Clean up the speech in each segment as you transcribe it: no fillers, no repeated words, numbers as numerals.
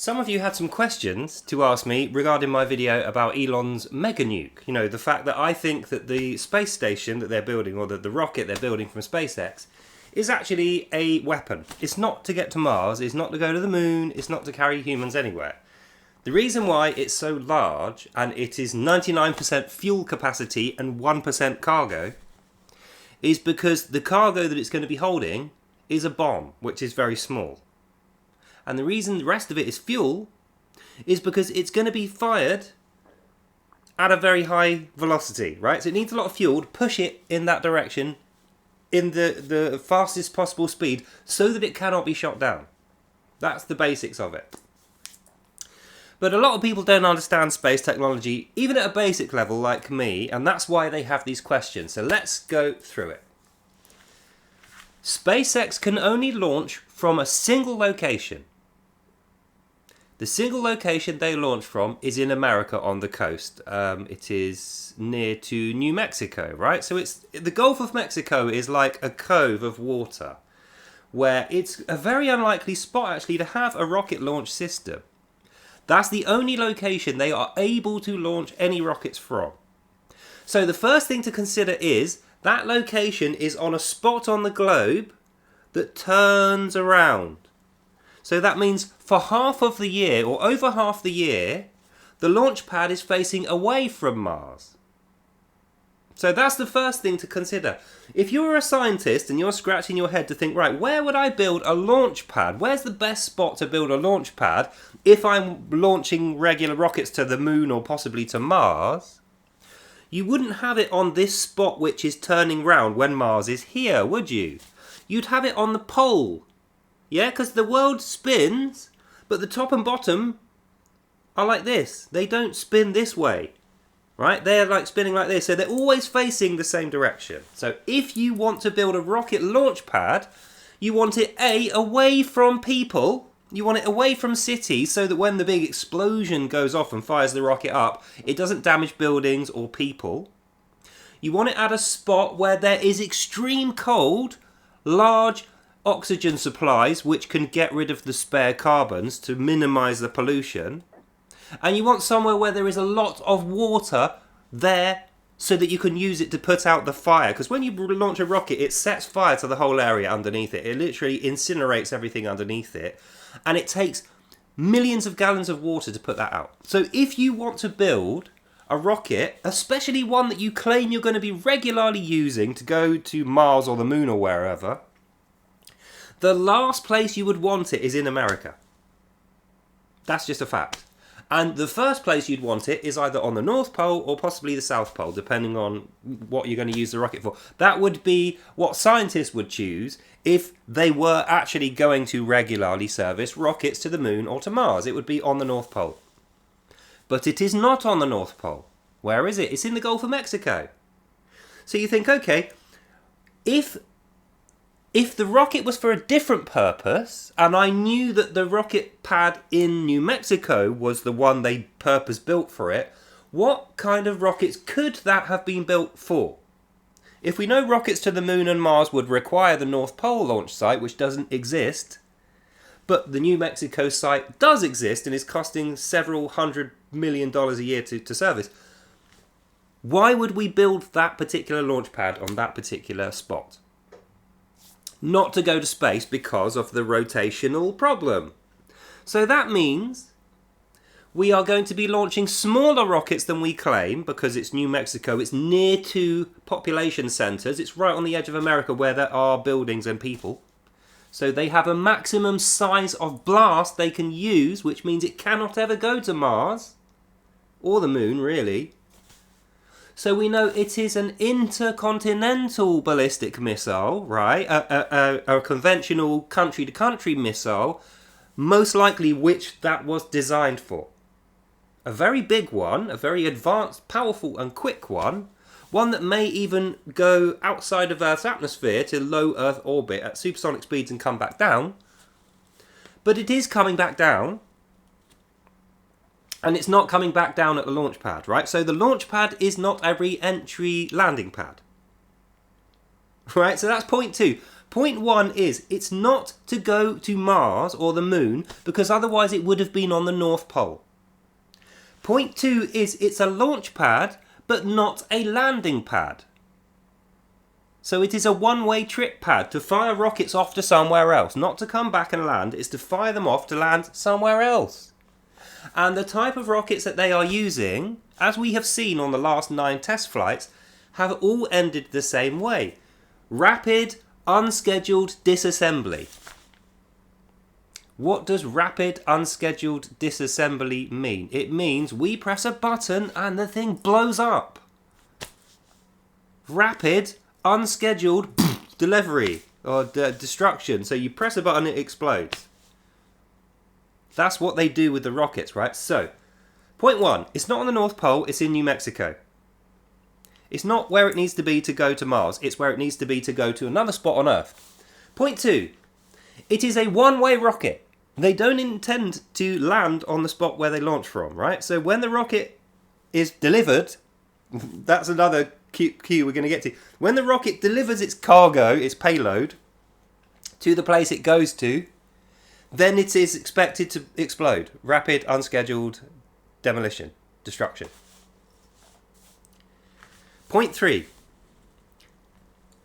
Some of you had some questions to ask me regarding my video about Elon's Meganuke. You know, the fact that I think that the space station that they're building, or the rocket they're building from SpaceX, is actually a weapon. It's not to get to Mars, it's not to go to the moon, it's not to carry humans anywhere. The reason why it's so large, and it is 99% fuel capacity and 1% cargo, is because the cargo that it's going to be holding is a bomb, which is very small. And the reason the rest of it is fuel is because it's going to be fired at a very high velocity, right? So it needs a lot of fuel to push it in that direction in the fastest possible speed so that it cannot be shot down. That's the basics of it. But a lot of people don't understand space technology, even at a basic level like me, and that's why they have these questions. So let's go through it. SpaceX can only launch from a single location. The single location they launch from is in America on the coast. It is near to New Mexico, right? So the Gulf of Mexico is like a cove of water where it's a very unlikely spot actually to have a rocket launch system. That's the only location they are able to launch any rockets from. So the first thing to consider is that location is on a spot on the globe that turns around. So that means for half of the year, or over half the year, the launch pad is facing away from Mars. So that's the first thing to consider. If you're a scientist and you're scratching your head to think, right, where would I build a launch pad? Where's the best spot to build a launch pad if I'm launching regular rockets to the moon or possibly to Mars? You wouldn't have it on this spot which is turning round when Mars is here, would you? You'd have it on the pole. Yeah, because the world spins, but the top and bottom are like this. They don't spin this way, right? They're like spinning like this, so they're always facing the same direction. So if you want to build a rocket launch pad, you want it away from people. You want it away from cities so that when the big explosion goes off and fires the rocket up, it doesn't damage buildings or people. You want it at a spot where there is extreme cold, large oxygen supplies which can get rid of the spare carbons to minimise the pollution. And you want somewhere where there is a lot of water there so that you can use it to put out the fire. Because when you launch a rocket, it sets fire to the whole area underneath it. It literally incinerates everything underneath it. And it takes millions of gallons of water to put that out. So if you want to build a rocket, especially one that you claim you're going to be regularly using to go to Mars or the moon or wherever, the last place you would want it is in America. That's just a fact. And the first place you'd want it is either on the North Pole or possibly the South Pole, depending on what you're going to use the rocket for. That would be what scientists would choose if they were actually going to regularly service rockets to the moon or to Mars. It would be on the North Pole. But it is not on the North Pole. Where is it? It's in the Gulf of Mexico. So you think, okay, if the rocket was for a different purpose, and I knew that the rocket pad in New Mexico was the one they purpose-built for it, what kind of rockets could that have been built for? If we know rockets to the moon and Mars would require the North Pole launch site, which doesn't exist, but the New Mexico site does exist and is costing several $100 million a year to service, why would we build that particular launch pad on that particular spot? Not to go to space because of the rotational problem. So that means we are going to be launching smaller rockets than we claim because it's New Mexico, it's near to population centres, it's right on the edge of America where there are buildings and people. So they have a maximum size of blast they can use, which means it cannot ever go to Mars or the moon, really. So we know it is an intercontinental ballistic missile, right? A conventional country-to-country missile, most likely which that was designed for. A very big one, a very advanced, powerful and quick one that may even go outside of Earth's atmosphere to low Earth orbit at supersonic speeds and come back down. But it is coming back down. And it's not coming back down at the launch pad, right? So the launch pad is not a re-entry landing pad. Right, so that's point two. Point 1 is, it's not to go to Mars or the moon, because otherwise it would have been on the North Pole. Point 2 is, it's a launch pad, but not a landing pad. So it is a one-way trip pad to fire rockets off to somewhere else. Not to come back and land, it's to fire them off to land somewhere else. And the type of rockets that they are using, as we have seen on the last 9 test flights, have all ended the same way. Rapid, unscheduled disassembly. What does rapid, unscheduled disassembly mean? It means we press a button and the thing blows up. Rapid, unscheduled delivery or destruction. So you press a button, it explodes. That's what they do with the rockets, right? So, point 1, it's not on the North Pole, it's in New Mexico. It's not where it needs to be to go to Mars, it's where it needs to be to go to another spot on Earth. Point 2, it is a one-way rocket. They don't intend to land on the spot where they launch from, right? So when the rocket is delivered, that's another cue we're going to get to. When the rocket delivers its cargo, its payload, to the place it goes to, then it is expected to explode. Rapid, unscheduled demolition, destruction. Point 3.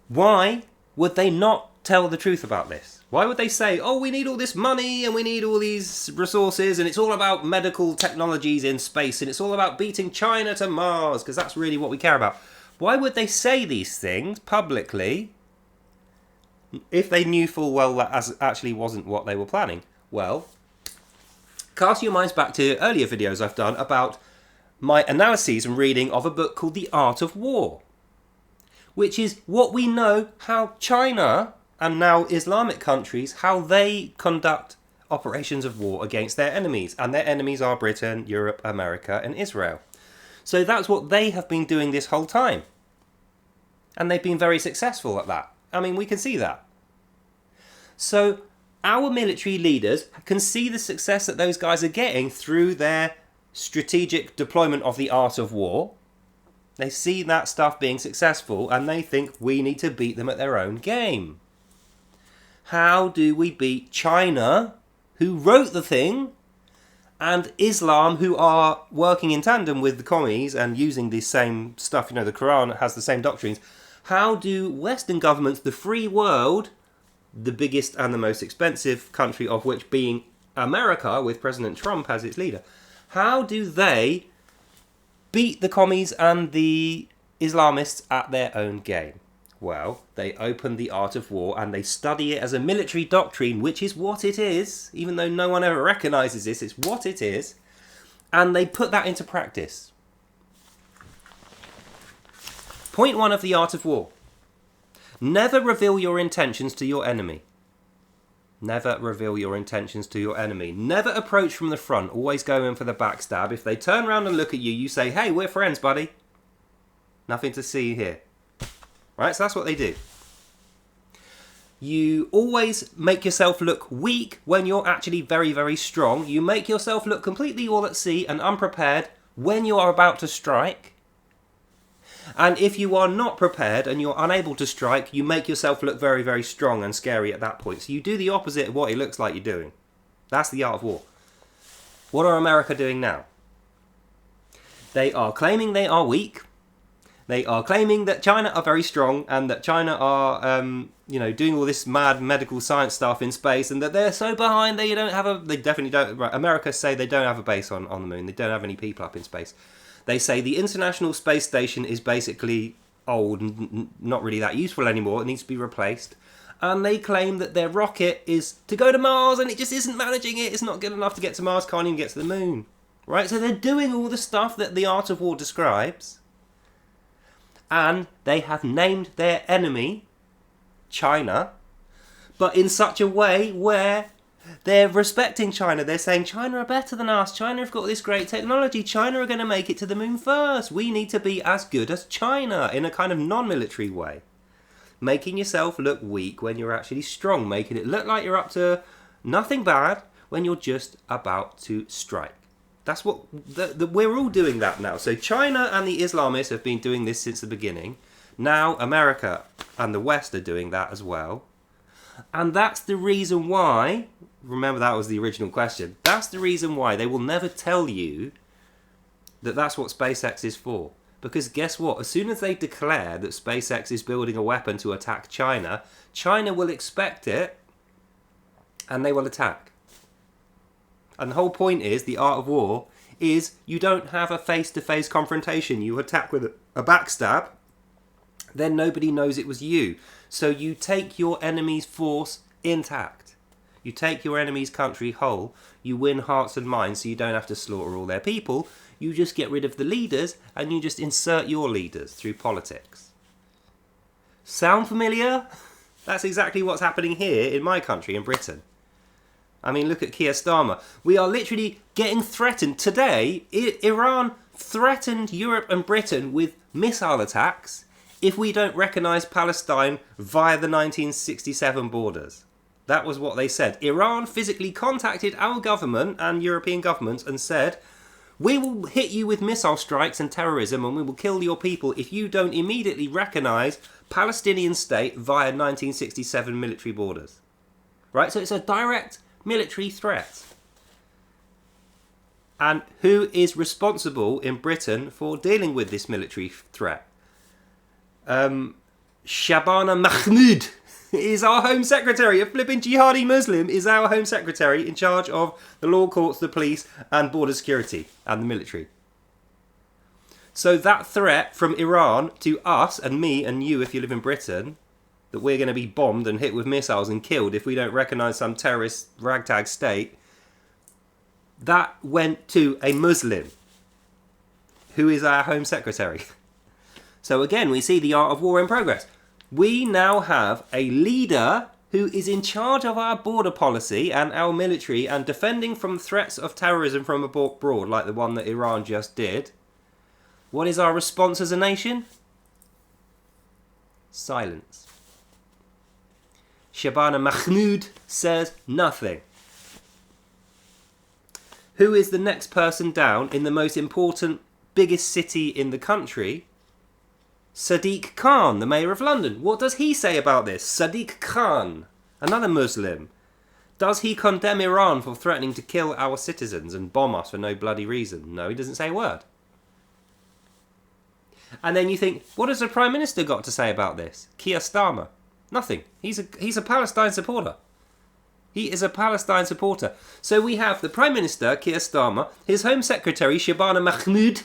Why would they not tell the truth about this? Why would they say, oh, we need all this money and we need all these resources and it's all about medical technologies in space and it's all about beating China to Mars, because that's really what we care about. Why would they say these things publicly if they knew full well that actually wasn't what they were planning? Well, cast your minds back to earlier videos I've done about my analyses and reading of a book called The Art of War, which is what we know how China and now Islamic countries, how they conduct operations of war against their enemies. And their enemies are Britain, Europe, America and Israel. So that's what they have been doing this whole time. And they've been very successful at that. I mean, we can see that. So our military leaders can see the success that those guys are getting through their strategic deployment of the art of war. They see that stuff being successful and they think we need to beat them at their own game. How do we beat China, who wrote the thing, and Islam, who are working in tandem with the commies and using the same stuff? You know, the Quran has the same doctrines. How do Western governments, the free world, the biggest and the most expensive country of which being America, with President Trump as its leader, how do they beat the commies and the Islamists at their own game? Well, they open the art of war and they study it as a military doctrine, which is what it is, even though no one ever recognises this, it's what it is, and they put that into practice. Point 1 of the art of war. Never reveal your intentions to your enemy. Never reveal your intentions to your enemy. Never approach from the front, always go in for the backstab. If they turn around and look at you, you say, hey, we're friends, buddy. Nothing to see here. Right, so that's what they do. You always make yourself look weak when you're actually very, very strong. You make yourself look completely all at sea and unprepared when you are about to strike. And if you are not prepared and you're unable to strike, you make yourself look very, very strong and scary at that point. So you do the opposite of what it looks like you're doing. That's the art of war. What are America doing now? They are claiming they are weak. They are claiming that China are very strong and that China are, doing all this mad medical science stuff in space and that they're so behind they definitely don't. Right, America say they don't have a base on the moon. They don't have any people up in space. They say the International Space Station is basically old and not really that useful anymore. It needs to be replaced. And they claim that their rocket is to go to Mars and it just isn't managing it. It's not good enough to get to Mars, can't even get to the moon. Right, so they're doing all the stuff that the art of war describes. And they have named their enemy, China, but in such a way where they're respecting China. They're saying, China are better than us. China have got this great technology. China are going to make it to the moon first. We need to be as good as China in a kind of non-military way. Making yourself look weak when you're actually strong. Making it look like you're up to nothing bad when you're just about to strike. That's what we're all doing that now. So China and the Islamists have been doing this since the beginning. Now America and the West are doing that as well. And that's the reason why, remember that was the original question, that's the reason why they will never tell you that that's what SpaceX is for. Because guess what? As soon as they declare that SpaceX is building a weapon to attack China, China will expect it and they will attack. And the whole point is, the art of war is you don't have a face-to-face confrontation. You attack with a backstab, then nobody knows it was you. So you take your enemy's force intact. You take your enemy's country whole. You win hearts and minds so you don't have to slaughter all their people. You just get rid of the leaders and you just insert your leaders through politics. Sound familiar? That's exactly what's happening here in my country, in Britain. I mean, look at Keir Starmer. We are literally getting threatened. Today, Iran threatened Europe and Britain with missile attacks if we don't recognise Palestine via the 1967 borders. That was what they said. Iran physically contacted our government and European governments and said, we will hit you with missile strikes and terrorism and we will kill your people if you don't immediately recognise Palestinian state via 1967 military borders. Right? So it's a direct military threat. And who is responsible in Britain for dealing with this military threat? Shabana Mahmood is our Home Secretary. A flipping jihadi Muslim is our Home Secretary in charge of the law courts, the police and border security and the military. So that threat from Iran to us and me and you if you live in Britain, that we're going to be bombed and hit with missiles and killed if we don't recognise some terrorist ragtag state, that went to a Muslim who is our Home Secretary. So again, we see the art of war in progress. We now have a leader who is in charge of our border policy and our military and defending from threats of terrorism from abroad, like the one that Iran just did. What is our response as a nation? Silence. Shabana Mahmood says nothing. Who is the next person down in the most important, biggest city in the country? Sadiq Khan, the Mayor of London. What does he say about this? Sadiq Khan, another Muslim. Does he condemn Iran for threatening to kill our citizens and bomb us for no bloody reason? No, he doesn't say a word. And then you think, what has the Prime Minister got to say about this? Keir Starmer. Nothing. He's a Palestine supporter. He is a Palestine supporter. So we have the Prime Minister, Keir Starmer, his Home Secretary, Shabana Mahmood,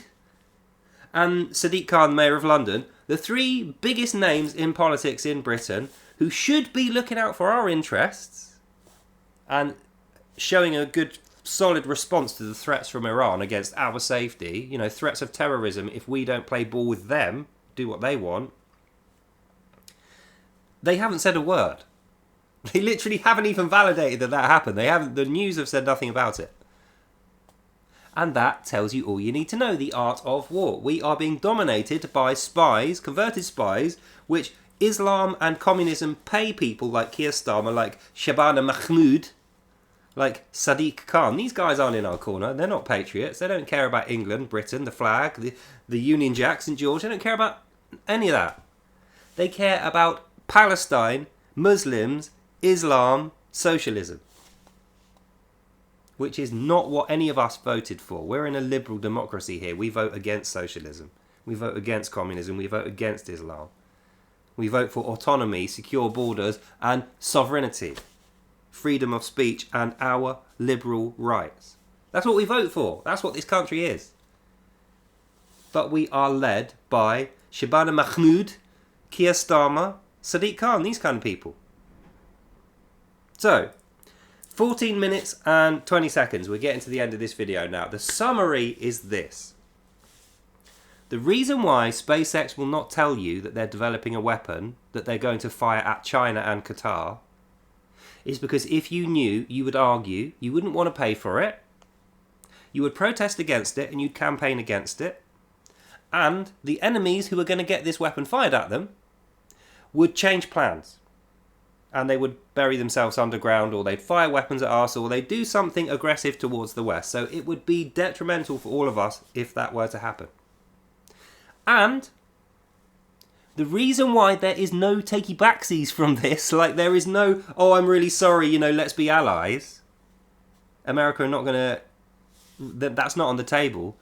and Sadiq Khan, Mayor of London, the three biggest names in politics in Britain who should be looking out for our interests and showing a good, solid response to the threats from Iran against our safety, you know, threats of terrorism if we don't play ball with them, do what they want. They haven't said a word. They literally haven't even validated that that happened. The news have said nothing about it. And that tells you all you need to know, the art of war. We are being dominated by spies, converted spies, which Islam and communism pay people like Keir Starmer, like Shabana Mahmood, like Sadiq Khan. These guys aren't in our corner. They're not patriots. They don't care about England, Britain, the flag, the Union Jack, St. George. They don't care about any of that. They care about Palestine, Muslims, Islam, socialism. Which is not what any of us voted for. We're in a liberal democracy here. We vote against socialism. We vote against communism. We vote against Islam. We vote for autonomy, secure borders, and sovereignty. Freedom of speech and our liberal rights. That's what we vote for. That's what this country is. But we are led by Shabana Mahmood, Keir Starmer, Sadiq Khan, these kind of people. So, 14 minutes and 20 seconds. We're getting to the end of this video now. The summary is this. The reason why SpaceX will not tell you that they're developing a weapon that they're going to fire at China and Qatar is because if you knew, you would argue, you wouldn't want to pay for it, you would protest against it and you'd campaign against it, and the enemies who are going to get this weapon fired at them would change plans. And they would bury themselves underground, or they'd fire weapons at us, or they'd do something aggressive towards the West. So it would be detrimental for all of us if that were to happen. And The reason why there is no takey backsies from this, like there is no, oh, I'm really sorry, you know, let's be allies. America are not going to, that's not on the table.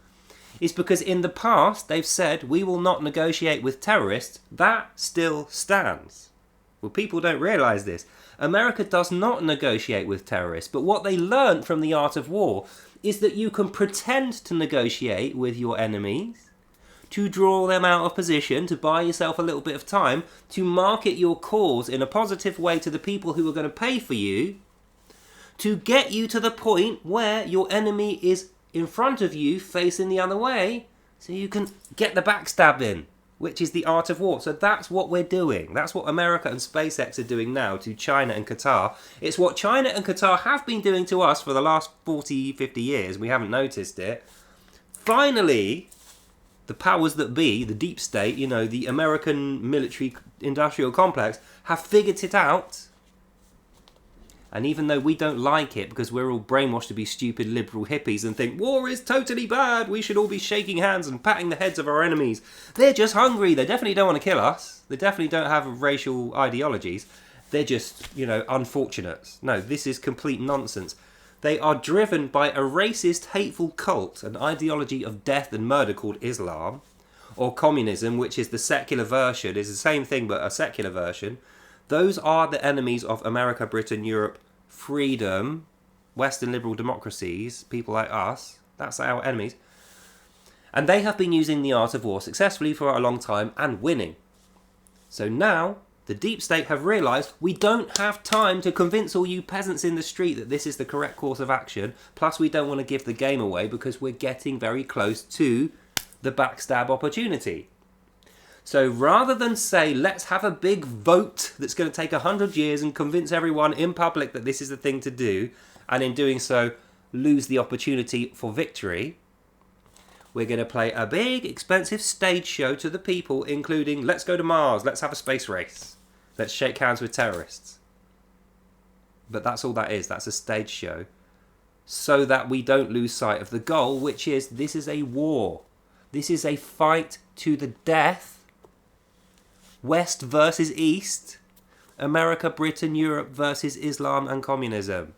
It's because in the past they've said we will not negotiate with terrorists. That still stands. Well, people don't realise this. America does not negotiate with terrorists, but what they learnt from the art of war is that you can pretend to negotiate with your enemies, to draw them out of position, to buy yourself a little bit of time, to market your cause in a positive way to the people who are going to pay for you, to get you to the point where your enemy is in front of you facing the other way, so you can get the backstab in, which is the art of war. So that's what we're doing. That's what America and SpaceX are doing now to China and Qatar. It's what China and Qatar have been doing to us for the last 40, 50 years. We haven't noticed it. Finally, the powers that be, the deep state, you know, the American military industrial complex, have figured it out. And even though we don't like it because we're all brainwashed to be stupid liberal hippies and think war is totally bad, we should all be shaking hands and patting the heads of our enemies, they're just hungry. They definitely don't want to kill us. They definitely don't have racial ideologies. They're just, you know, unfortunates. No, this is complete nonsense. They are driven by a racist, hateful cult, an ideology of death and murder called Islam, or communism, which is the secular version, is the same thing but a secular version. Those are the enemies of America, Britain, Europe, freedom, Western liberal democracies, people like us. That's our enemies. And they have been using the art of war successfully for a long time and winning. So now, the deep state have realised we don't have time to convince all you peasants in the street that this is the correct course of action. Plus, we don't want to give the game away because we're getting very close to the backstab opportunity. So rather than say, let's have a big vote that's going to take 100 years and convince everyone in public that this is the thing to do, and in doing so, lose the opportunity for victory, we're going to play a big, expensive stage show to the people, including, let's go to Mars, let's have a space race, let's shake hands with terrorists. But that's all that is, that's a stage show, so that we don't lose sight of the goal, which is, this is a war. This is a fight to the death. West versus East, America, Britain, Europe versus Islam and communism.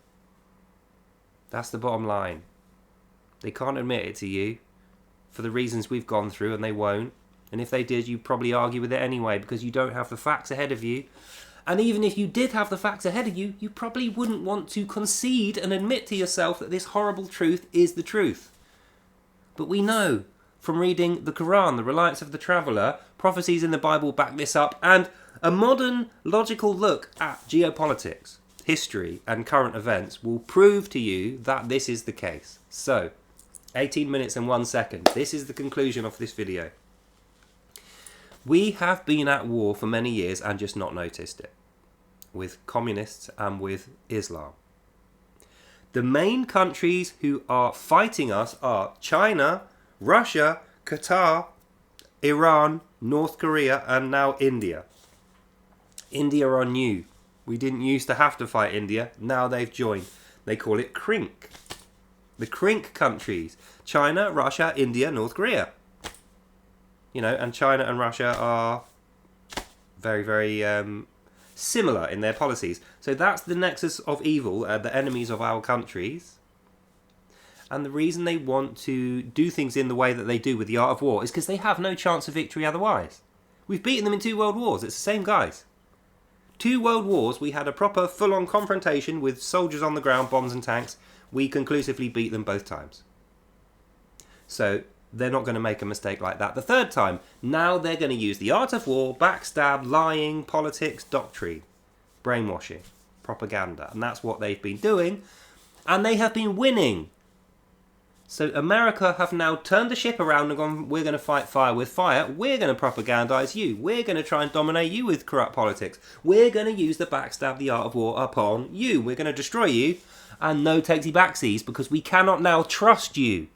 That's the bottom line. They can't admit it to you for the reasons we've gone through, and they won't. And if they did, you'd probably argue with it anyway because you don't have the facts ahead of you. And even if you did have the facts ahead of you, you probably wouldn't want to concede and admit to yourself that this horrible truth is the truth. But we know from reading the Quran, the Reliance of the Traveller, prophecies in the Bible back this up, and a modern logical look at geopolitics, history and current events will prove to you that this is the case. So, 18 minutes and 1 second. This is the conclusion of this video. We have been at war for many years and just not noticed it, with communists and with Islam. The main countries who are fighting us are China, Russia, Qatar, Iran, North Korea, and now India. India are new. We didn't used to have to fight India. Now they've joined. They call it CRINC. The CRINC countries. China, Russia, India, North Korea. You know, and China and Russia are very, very similar in their policies. So that's the nexus of evil, the enemies of our countries. And the reason they want to do things in the way that they do with the art of war is because they have no chance of victory otherwise. We've beaten them in 2 world wars. It's the same guys. 2 world wars, we had a proper full-on confrontation with soldiers on the ground, bombs and tanks. We conclusively beat them both times. So they're not going to make a mistake like that the 3rd time. Now they're going to use the art of war, backstab, lying, politics, doctrine, brainwashing, propaganda. And that's what they've been doing. And they have been winning. So America have now turned the ship around and gone, we're going to fight fire with fire. We're going to propagandize you. We're going to try and dominate you with corrupt politics. We're going to use the backstab, the art of war upon you. We're going to destroy you. And no takesy backsies because we cannot now trust you.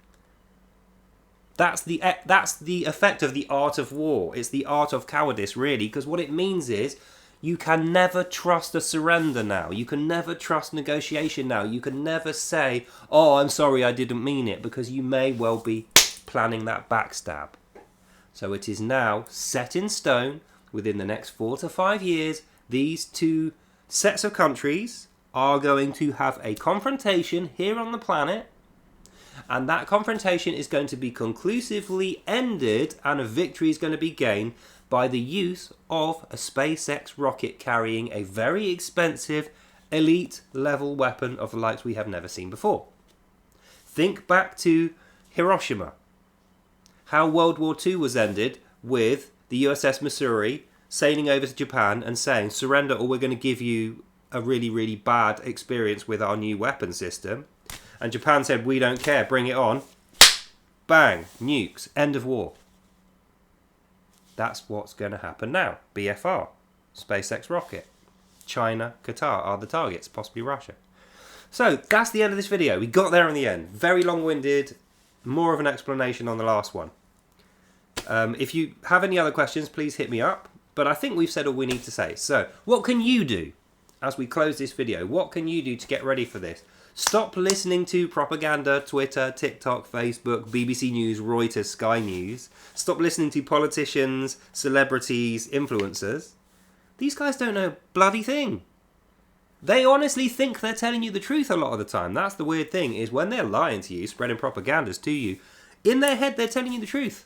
That's the effect of the art of war. It's the art of cowardice, really, because what it means is you can never trust a surrender now. You can never trust negotiation now. You can never say, oh, I'm sorry, I didn't mean it, because you may well be planning that backstab. So it is now set in stone. within the next 4 to 5 years, these two sets of countries are going to have a confrontation here on the planet, and that confrontation is going to be conclusively ended, and a victory is going to be gained by the use of a SpaceX rocket carrying a very expensive, elite level weapon of the likes we have never seen before. Think back to Hiroshima. How World War II was ended with the USS Missouri sailing over to Japan and saying, surrender or we're going to give you a really, really bad experience with our new weapon system. And Japan said, we don't care, bring it on. Bang, nukes, end of war. That's what's going to happen now. BFR, SpaceX rocket. China, Qatar are the targets, possibly Russia. So that's the end of this video. We got there in the end. Very long-winded, more of an explanation on the last one. If you have any other questions, please hit me up. But I think we've said all we need to say. So what can you do as we close this video? What can you do to get ready for this? Stop listening to propaganda, Twitter, TikTok, Facebook, BBC News, Reuters, Sky News. Stop listening to politicians, celebrities, influencers. These guys don't know a bloody thing. They honestly think they're telling you the truth a lot of the time. That's the weird thing, is when they're lying to you, spreading propagandas to you, in their head they're telling you the truth.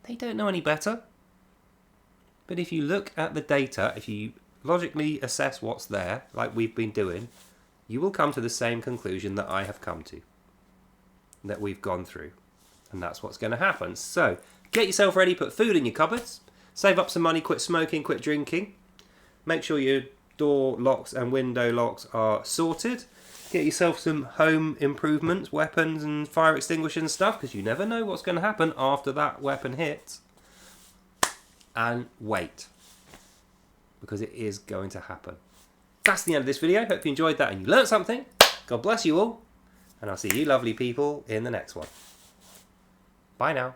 They don't know any better. But if you look at the data, if you logically assess what's there, like we've been doing, you will come to the same conclusion that I have come to, that we've gone through. And that's what's going to happen. So, get yourself ready, put food in your cupboards, save up some money, quit smoking, quit drinking. Make sure your door locks and window locks are sorted. Get yourself some home improvements, weapons and fire extinguishers and stuff, because you never know what's going to happen after that weapon hits. And wait, because it is going to happen. That's the end of this video. Hope you enjoyed that and you learned something. God bless you all. And I'll see you lovely people in the next one. Bye now.